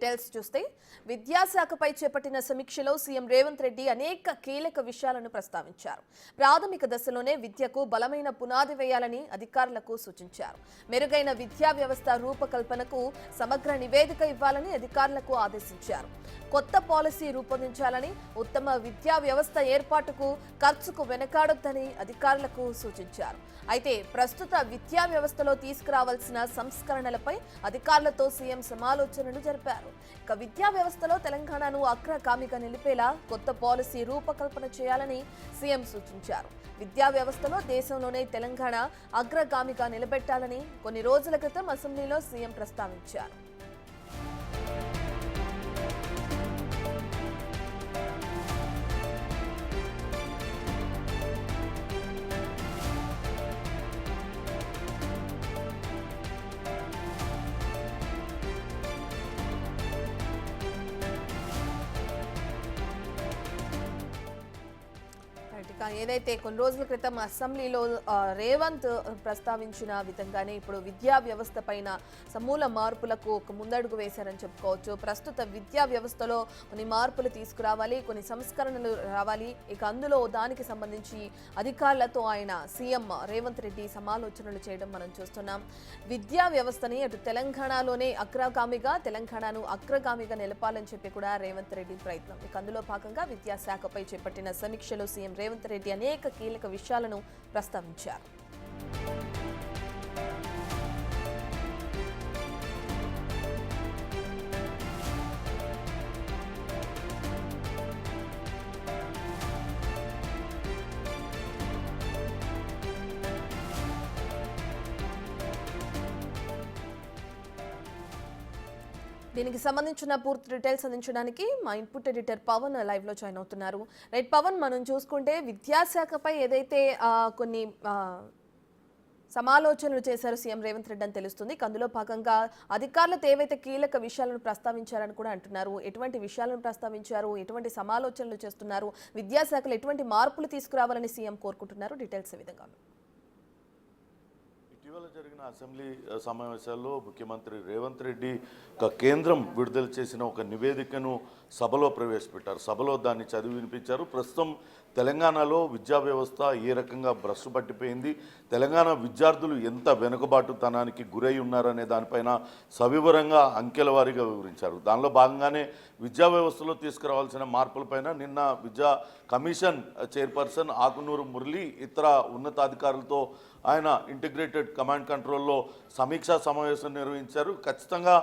Details చూస్తే విద్యాశాఖపై చేపట్టిన సమీక్షలో సీఎం రేవంత్ రెడ్డి అనేక కీలక విషయాలను ప్రస్తావించారు. ప్రాథమిక దశలోనే విద్యకు బలమైన పునాది వేయాలని అధికారులకు సూచించారు. మెరుగైన విద్యా వ్యవస్థ రూపకల్పనకు సమగ్ర నివేదిక ఇవ్వాలని అధికారులకు ఆదేశించారు. కొత్త పాలసీ రూపొందించాలని, ఉత్తమ విద్యా వ్యవస్థ ఏర్పాటుకు ఖర్చుకు వెనకాడొద్దని అధికారులకు సూచించారు. అయితే ప్రస్తుత విద్యా వ్యవస్థలో తీసుకురావాల్సిన సంస్కరణలపై అధికారులతో సీఎం సమాలోచనలు జరిపారు. ఇక విద్యా వ్యవస్థలో తెలంగాణను అగ్రగామిగా నిలిపేలా కొత్త పాలసీ రూపకల్పన చేయాలని సీఎం సూచించారు. విద్యా వ్యవస్థలో దేశంలోనే తెలంగాణ అగ్రగామిగా నిలబెట్టాలని కొన్ని రోజుల క్రితం అసెంబ్లీలో సీఎం ప్రస్తావించారు. ఏదైతే కొన్ని రోజుల క్రితం అసెంబ్లీలో రేవంత్ ప్రస్తావించిన విధంగానే ఇప్పుడు విద్యా వ్యవస్థ పైన సమూల మార్పులకు ఒక ముందడుగు వేశారని చెప్పుకోవచ్చు. ప్రస్తుత విద్యా వ్యవస్థలో కొన్ని మార్పులు తీసుకురావాలి, కొన్ని సంస్కరణలు రావాలి. ఇక అందులో దానికి సంబంధించి అధికారులతో ఆయన సీఎం రేవంత్ రెడ్డి సమాలోచనలు చేయడం మనం చూస్తున్నాం. విద్యా వ్యవస్థని అటు తెలంగాణలోనే తెలంగాణను అగ్రగామిగా నిలపాలని చెప్పి కూడా రేవంత్ రెడ్డి ప్రయత్నం. ఇక అందులో భాగంగా విద్యాశాఖపై చేపట్టిన సమీక్షలో సీఎం రేవంత్ రెడ్డి అనేక కీలక విషయాలను ప్రస్తావించారు. దీనికి సంబంధించిన పూర్తి డీటెయిల్స్ అందించడానికి మా ఇన్పుట్ ఎడిటర్ పవన్ లైవ్ లో జాయిన్ అవుతున్నారు. రైట్ పవన్, మనం చూసుకుంటే విద్యాశాఖపై ఏదైతే కొన్ని సమాలోచనలు చేశారు సీఎం రేవంత్ రెడ్డి అని తెలుస్తుంది. అందులో భాగంగా అధికారులతో ఏవైతే కీలక విషయాలను ప్రస్తావించారని కూడా అంటున్నారు. ఎటువంటి విషయాలను ప్రస్తావించారు, ఎటువంటి సమాలోచనలు చేస్తున్నారు, విద్యాశాఖలో ఎటువంటి మార్పులు తీసుకురావాలని సీఎం కోరుకుంటున్నారు? డీటెయిల్స్ ఏ విధంగా ఇటీవల జరిగిన అసెంబ్లీ సమావేశాల్లో ముఖ్యమంత్రి రేవంత్ రెడ్డి కేంద్రం విడుదల చేసిన ఒక నివేదికను సభలో ప్రవేశపెట్టారు. సభలో దాన్ని చదివి వినిపించారు. ప్రస్తుతం తెలంగాణలో విద్యా వ్యవస్థ ఏ రకంగా భ్రష్టు పట్టిపోయింది, తెలంగాణ విద్యార్థులు ఎంత వెనుకబాటుతనానికి గురై ఉన్నారనే దానిపైన సవివరంగా అంకెల వారీగా వివరించారు. దానిలో భాగంగానే విద్యా వ్యవస్థలో తీసుకురావాల్సిన మార్పులపైన నిన్న విద్యా కమిషన్ చైర్పర్సన్ ఆకునూరు మురళి ఇతర ఉన్నతాధికారులతో ఆయన ఇంటిగ్రేటెడ్ కమాండ్ కంట్రోల్లో సమీక్షా సమావేశం నిర్వహించారు. ఖచ్చితంగా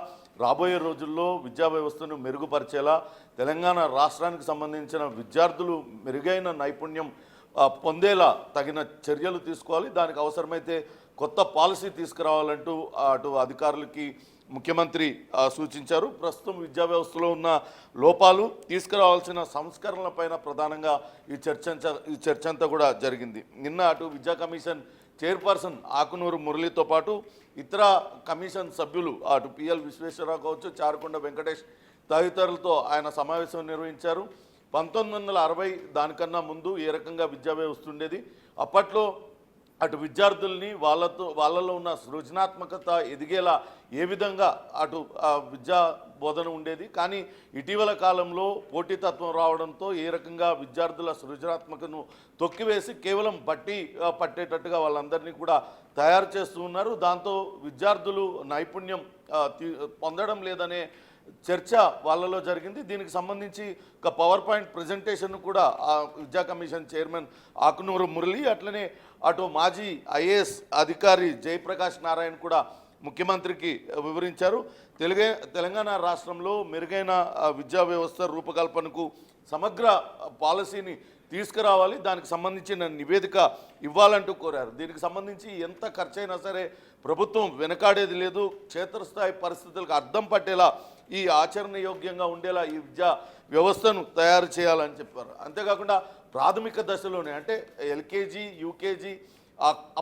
రాబోయే రోజుల్లో విద్యా వ్యవస్థను మెరుగుపరిచేలా తెలంగాణ రాష్ట్రానికి సంబంధించిన విద్యార్థులు మెరుగైన నైపుణ్యం పొందేలా తగిన చర్యలు తీసుకోవాలి. దానికి అవసరమైతే కొత్త పాలసీ తీసుకురావాలంటూ అటు అధికారులకి ముఖ్యమంత్రి సూచించారు. ప్రస్తుతం విద్యా వ్యవస్థలో ఉన్న లోపాలు, తీసుకురావాల్సిన సంస్కరణలపైన ప్రధానంగా ఈ చర్చ అంతా కూడా జరిగింది. నిన్న అటు విద్యా కమిషన్ చైర్పర్సన్ ఆకునూరు మురళితో పాటు ఇతర కమిషన్ సభ్యులు అటు పిఎల్ విశ్వేశ్వరరావు కావచ్చు, చారుకొండ వెంకటేష్ తదితరులతో ఆయన సమావేశం నిర్వహించారు. 1960 దానికన్నా ముందు ఏ రకంగా విద్యా వ్యవస్థ ఉండేది, అప్పట్లో అటు విద్యార్థుల్ని వాళ్ళలో ఉన్న సృజనాత్మకత ఎదిగేలా ఏ విధంగా అటు విద్యా బోధన ఉండేది, కానీ ఇటీవల కాలంలో పోటీతత్వం రావడంతో ఏ రకంగా విద్యార్థుల సృజనాత్మకను తొక్కివేసి కేవలం పట్టేటట్టుగా వాళ్ళందరినీ కూడా తయారు చేస్తూ ఉన్నారు. దాంతో విద్యార్థులు నైపుణ్యం పొందడం లేదనే చర్చ వాళ్ళలో జరిగింది. దీనికి సంబంధించి ఒక పవర్ పాయింట్ ప్రజెంటేషన్ కూడా విద్యా కమిషన్ చైర్మన్ ఆకునూరు మురళి, అట్లనే అటు మాజీ ఐఏఎస్ అధికారి జయప్రకాష్ నారాయణ కూడా ముఖ్యమంత్రికి వివరించారు. తెలంగాణ రాష్ట్రంలో మెరుగైన విద్యా వ్యవస్థ రూపకల్పనకు సమగ్ర పాలసీని తీసుకురావాలి, దానికి సంబంధించిన నివేదిక ఇవ్వాలంటూ కోరారు. దీనికి సంబంధించి ఎంత ఖర్చైనా సరే ప్రభుత్వం వెనకాడేది లేదు, క్షేత్రస్థాయి పరిస్థితులకు అర్థం పట్టేలా ఈ ఆచరణయోగ్యంగా ఉండేలా ఈ విద్యా వ్యవస్థను తయారు చేయాలని చెప్పారు. అంతేకాకుండా ప్రాథమిక దశలోనే అంటే ఎల్కేజీ, యూకేజీ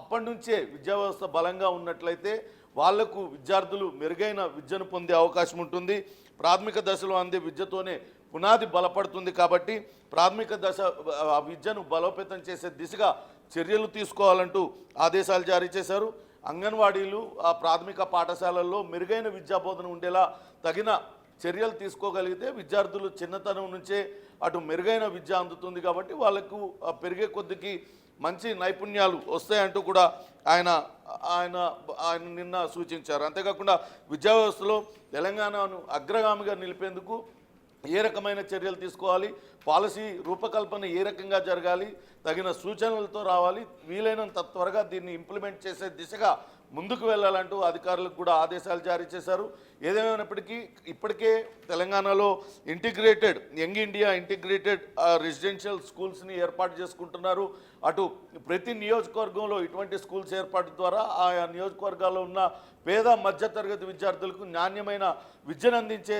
అప్పటి నుంచే విద్యా వ్యవస్థ బలంగా ఉన్నట్లయితే వాళ్లకు విద్యార్థులు మెరుగైన విద్యను పొందే అవకాశం ఉంటుంది. ప్రాథమిక దశలో అందే విద్యతోనే పునాది బలపడుతుంది. కాబట్టి ప్రాథమిక దశ విద్యను బలోపేతం చేసే దిశగా చర్యలు తీసుకోవాలంటూ ఆదేశాలు జారీ చేశారు. అంగన్వాడీలు ప్రాథమిక పాఠశాలల్లో మెరుగైన విద్యాబోధన ఉండేలా తగిన చర్యలు తీసుకోగలిగితే విద్యార్థులు చిన్నతనం నుంచే అటు మెరుగైన విద్య అందుతుంది కాబట్టి వాళ్ళకు పెరిగే కొద్దికి మంచి నైపుణ్యాలు వస్తాయంటూ కూడా ఆయన ఆయన ఆయన నిన్న సూచించారు. అంతేకాకుండా విద్యా వ్యవస్థలో తెలంగాణను అగ్రగామిగా నిలిపేందుకు ఏ రకమైన చర్యలు తీసుకోవాలి, పాలసీ రూపకల్పన ఏ రకంగా జరగాలి, తగిన సూచనలతో రావాలి, వీలైనంత త్వరగా దీన్ని ఇంప్లిమెంట్ చేసే దిశగా ముందుకు వెళ్ళాలంటూ అధికారులకు కూడా ఆదేశాలు జారీ చేశారు. ఏదేమైనప్పటికీ ఇప్పటికే తెలంగాణలో integrated young India integrated residential స్కూల్స్ని ఏర్పాటు చేసుకుంటున్నారు. అటు ప్రతి నియోజకవర్గంలో ఇటువంటి స్కూల్స్ ఏర్పాటు ద్వారా ఆయా నియోజకవర్గాల్లో ఉన్న పేద మధ్యతరగతి విద్యార్థులకు నాణ్యమైన విద్యను అందించే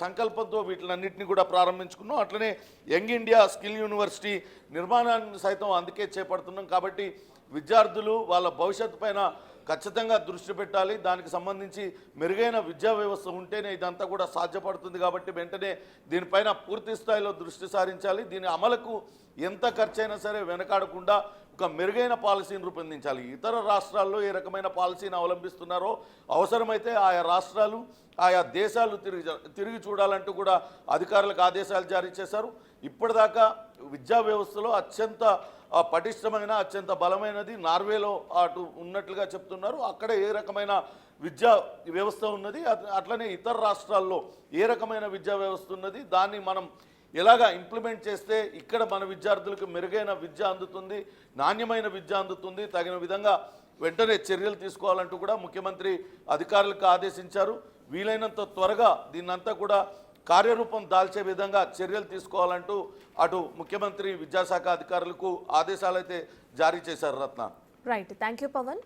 సంకల్పంతో వీటిలన్నింటినీ కూడా ప్రారంభించుకున్నాం. అట్లనే యంగ్ ఇండియా స్కిల్ యూనివర్సిటీ నిర్మాణాన్ని సైతం అందుకే చేపడుతున్నాం. కాబట్టి విద్యార్థులు వాళ్ళ భవిష్యత్తు పైన ఖచ్చితంగా దృష్టి పెట్టాలి. దానికి సంబంధించి మెరుగైన విద్యా వ్యవస్థ ఉంటేనే ఇదంతా కూడా సాధ్యపడుతుంది. కాబట్టి వెంటనే దీనిపైన పూర్తి స్థాయిలో దృష్టి సారించాలి. దీని అమలుకు ఎంత ఖర్చైనా సరే వెనకాడకుండా ఒక మెరుగైన పాలసీని రూపొందించాలి. ఇతర రాష్ట్రాల్లో ఏ రకమైన పాలసీని అవలంబిస్తున్నారో అవసరమైతే ఆయా రాష్ట్రాలు ఆయా దేశాలు తిరిగి చూడాలంటూ కూడా అధికారులకు ఆదేశాలు జారీ చేశారు. ఇప్పటిదాకా విద్యా వ్యవస్థలో అత్యంత పటిష్టమైన అత్యంత బలమైనది నార్వేలో అటు ఉన్నట్లుగా చెప్తున్నారు. అక్కడ ఏ రకమైన విద్యా వ్యవస్థ ఉన్నది, అట్లనే ఇతర రాష్ట్రాల్లో ఏ రకమైన విద్యా వ్యవస్థ ఉన్నది, దాన్ని మనం ఎలాగా ఇంప్లిమెంట్ చేస్తే ఇక్కడ మన విద్యార్థులకు మెరుగైన విద్య అందుతుంది, నాణ్యమైన విద్య అందుతుంది, తగిన విధంగా వెంటనే చర్యలు తీసుకోవాలంటూ కూడా ముఖ్యమంత్రి అధికారులకు ఆదేశించారు. వీలైనంత త్వరగా దీన్నంతా కూడా కార్యరూపం దాల్చే విధంగా చర్యలు తీసుకోవాలంటూ అటు ముఖ్యమంత్రి విద్యాశాఖ అధికారులకు ఆదేశాలు అయితే జారీ చేశారు. Ratna. Right, thank you Pawan.